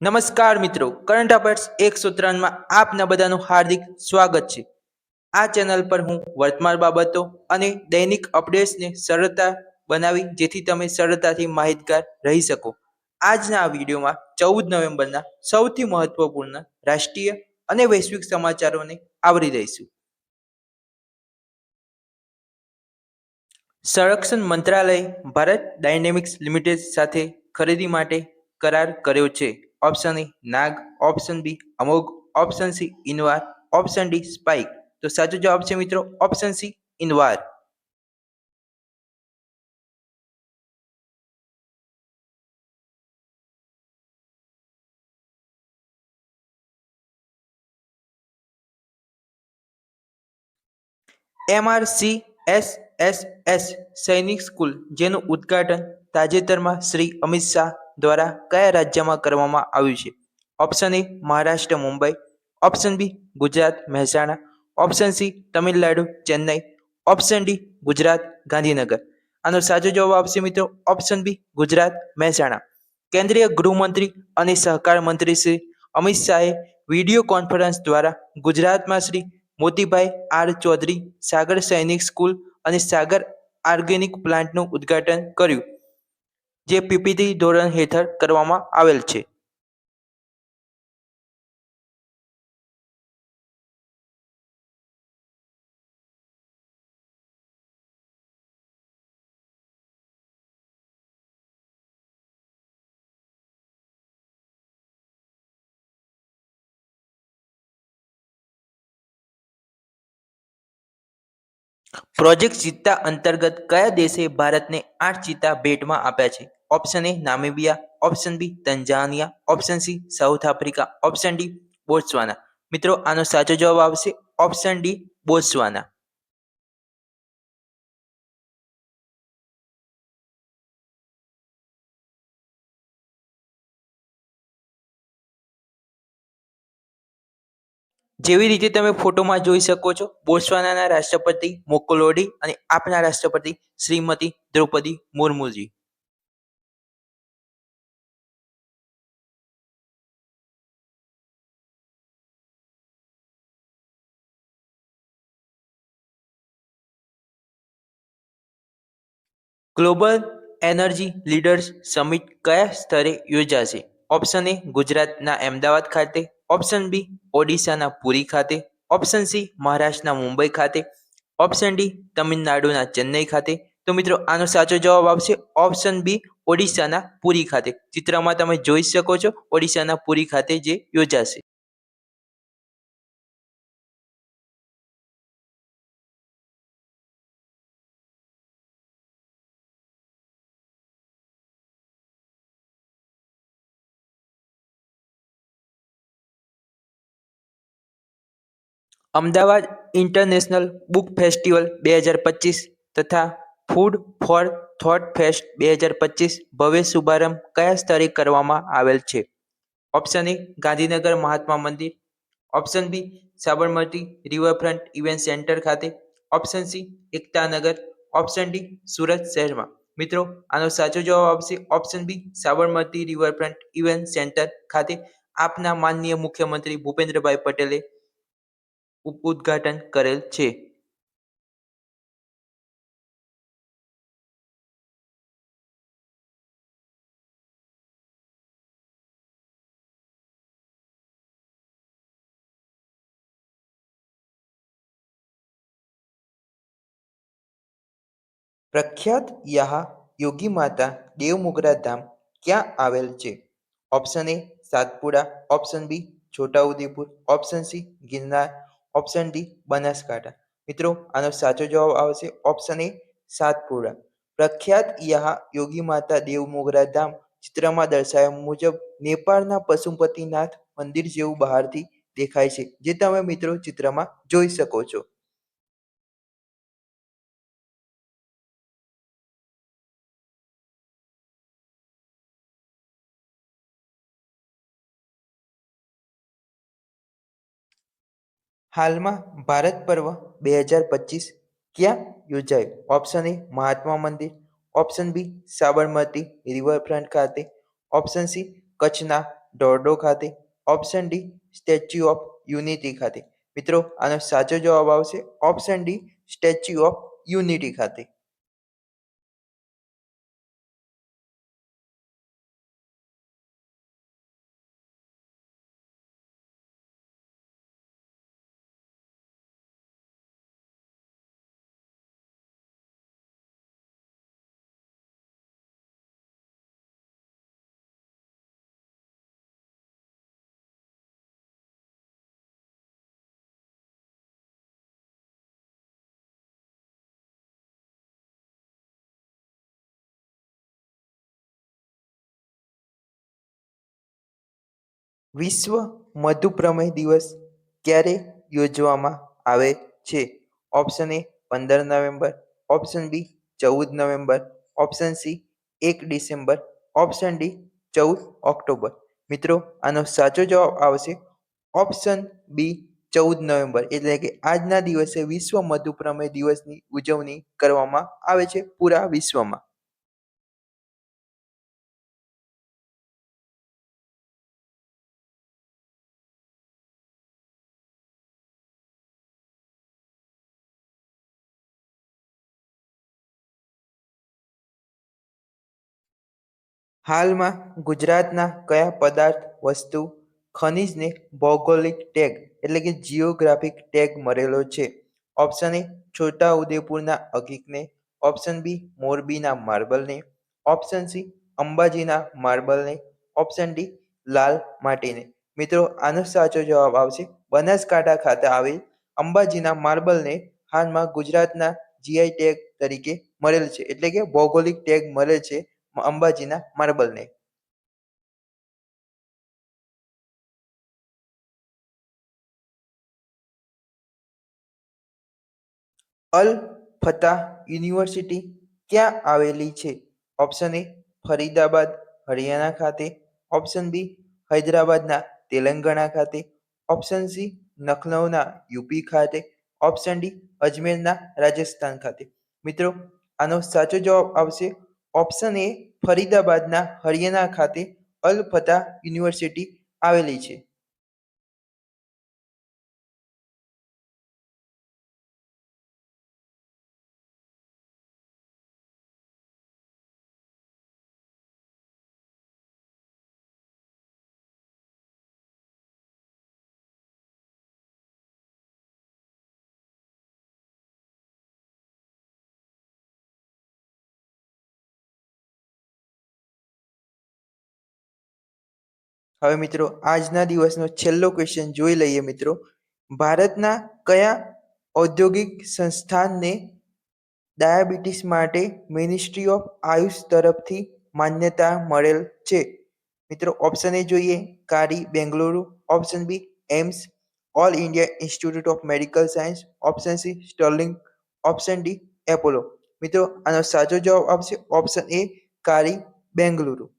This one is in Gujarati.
નમસ્કાર મિત્રો, કરંટ અફેર્સ 103માં આપના બધાનું હાર્દિક સ્વાગત છે. આ ચેનલ પર હું વર્તમાન બાબતો અને દૈનિક અપડેટ્સને સરળતા બનાવી જેથી તમે સરળતાથી માહિતગાર રહી શકો. આજના આ વિડીયોમાં 14 નવેમ્બરના સૌથી મહત્વપૂર્ણ રાષ્ટ્રીય અને વૈશ્વિક સમાચારોને આવરી દઈશું. સંરક્ષણ મંત્રાલયે ભારત ડાયનેમિક્સ લિમિટેડ સાથે ખરીદી માટે કરાર કર્યો છે. Option A Nag, option B Amogh, option C Invar, option D spike. તો સાચો જવાબ છે મિત્રો ઓપ્શન સી ઇનવાર. MRCSSS સૈનિક સ્કૂલ જેનું ઉદ્ઘાટન તાજેતરમાં શ્રી અમિત શાહ દ્વારા કયા રાજ્યમાં કરવામાં આવ્યું છે? Option A Maharashtra Mumbai, option B Gujarat Mehsana, option C Tamil Nadu Chennai, option D Gujarat Gandhinagar. આનો સાચો જવાબ આપશે મિત્રો ઓપ્શન બી ગુજરાત મહેસાણા. કેન્દ્રીય ગૃહમંત્રી અને સહકાર મંત્રી શ્રી અમિત શાહે વિડીયો કોન્ફરન્સ દ્વારા ગુજરાતમાં શ્રી મોતીભાઈ આર ચૌધરી સાગર સૈનિક સ્કૂલ અને સાગર ઓર્ગેનિક પ્લાન્ટનું ઉદ્ઘાટન કર્યું, જે પીપીટી ધોરણ હેઠળ કરવામાં આવેલ છે. પ્રોજેક્ટ ચિત્તા અંતર્ગત કયા દેશે ભારતને 8 ચિત્તા ભેટમાં આપ્યા છે? Option A Namibia, option B Tanzania, option C South Africa, option D Botswana. મિત્રો આનો સાચો જવાબ આવશે ઓપ્શન ડી બોત્સવાના. જેવી રીતે તમે ફોટોમાં જોઈ શકો છો, બોત્સવાનાના રાષ્ટ્રપતિ મોકોલોડી અને આપના રાષ્ટ્રપતિ શ્રીમતી દ્રૌપદી મુર્મુજી. ગ્લોબલ એનર્જી લીડર્સ સમિટ કયા સ્તરે યોજાશે? ઓપ્શન એ ગુજરાતના અમદાવાદ ખાતે, ઓપ્શન બી ઓડિશાના પુરી ખાતે, ઓપ્શન સી મહારાષ્ટ્રના મુંબઈ ખાતે, ઓપ્શન ડી તમિલનાડુના ચેન્નઈ ખાતે. તો મિત્રો આનો સાચો જવાબ આવશે ઓપ્શન બી ઓડિશાના પુરી ખાતે. ચિત્રમાં તમે જોઈ શકો છો ઓડિશાના પુરી ખાતે જે યોજાશે. અમદાવાદ ઇન્ટરનેશનલ બુક ફેસ્ટિવલ 2025 તથા ફૂડ ફોર થોટ ફેસ્ટ 2025 ભવ્ય શુભારંભ કયા સ્તરે કરવામાં આવેલ છે? ઓપ્શન એ Gandhinagar Mahatma Mandir, option B Sabarmati riverfront event centre ખાતે, option C Ektanagar, option D Surat શહેરમાં. મિત્રો આનો સાચો જવાબ આવશે option B Sabarmati riverfront event centre ખાતે. આપના માનનીય મુખ્યમંત્રી ભૂપેન્દ્રભાઈ પટેલે ઉદ્ઘાટન કરેલ છે. પ્રખ્યાત યહા યોગી માતા દેવમોગરા ધામ ક્યાં આવેલ છે? Option A Satpura, option B Chhota Udepur, option C Girnar, option D Banaskantha. મિત્રો આનો સાચો જવાબ આવશે ઓપ્શન એ સાતપુડા. પ્રખ્યાત યહા યોગી માતા દેવમોગરા ધામ ચિત્રમાં દર્શાવ્યા મુજબ નેપાળના પશુપતિનાથ મંદિર જેવું બહારથી દેખાય છે, જે તમે મિત્રો ચિત્રમાં જોઈ શકો છો. હાલમાં ભારત પર્વ 2025 ક્યાં યોજાયું? Option A Mahatma Mandir, option B Sabarmati riverfront ખાતે, ઓપ્શન સી કચ્છના ડોરડો ખાતે, option D Statue of Unity ખાતે. મિત્રો આનો સાચો જવાબ આવશે option D Statue of Unity ખાતે. વિશ્વ મધુપ્રમેહ દિવસ ક્યારે યોજવામાં આવે છે? Option A 15 November, option B 14 November, option C 1 December, option D 14 October. મિત્રો આનો સાચો જવાબ આવશે ઓપ્શન બી 14 નવેમ્બર, એટલે કે આજના દિવસે વિશ્વ મધુપ્રમેહ દિવસની ઉજવણી કરવામાં આવે છે પૂરા વિશ્વમાં. હાલમાં ગુજરાતના કયા પદાર્થ, વસ્તુ, ખનિજને ભૌગોલિક ટેગ એટલે કે જિયોગ્રાફિક ટેગ મળેલો છે? ઓપ્શન એ છોટા ઉદેપુરના અગીકને, ઓપ્શન બી મોરબીના માર્બલને, ઓપ્શન સી અંબાજીના માર્બલને, ઓપ્શન ડી લાલ માટીને. મિત્રો આનો સાચો જવાબ આવશે બનાસકાંઠા ખાતે આવેલ અંબાજીના માર્બલને હાલમાં ગુજરાતના જીઆઈ ટેગ તરીકે મળેલ છે, એટલે કે ભૌગોલિક ટેગ મળેલ છે અંબાજીના માર્બલને. અલ ફતાહ યુનિવર્સિટી ક્યાં આવેલી છે? ઓપ્શન એ ફરીદાબાદ હરિયાણા ખાતે, ઓપ્શન બી હૈદરાબાદના તેલંગાણા ખાતે, ઓપ્શન સી લખનૌના યુપી ખાતે, ઓપ્શન ડી અજમેરના રાજસ્થાન ખાતે. મિત્રો આનો સાચો જવાબ આવશે ઓપ્શન એ ફરીદાબાદના હરિયાણા ખાતે અલ ફતાહ યુનિવર્સિટી આવેલી છે. હવે મિત્રો આજના દિવસનો છેલ્લો ક્વેશ્ચન જોઈ લઈએ મિત્રો. ભારતના કયા ઔદ્યોગિક સંસ્થાનને ડાયાબિટીસ માટે મિનિસ્ટ્રી ઓફ આયુષ તરફથી માન્યતા મળેલ છે? મિત્રો ઓપ્શન એ જોઈએ કારી Bengaluru, option B AIIMS, All India Institute of Medical Science, option C Sterling, option D Apollo. મિત્રો આનો સાચો જવાબ આવશે ઓપ્શન એ કારી બેંગલુરુ.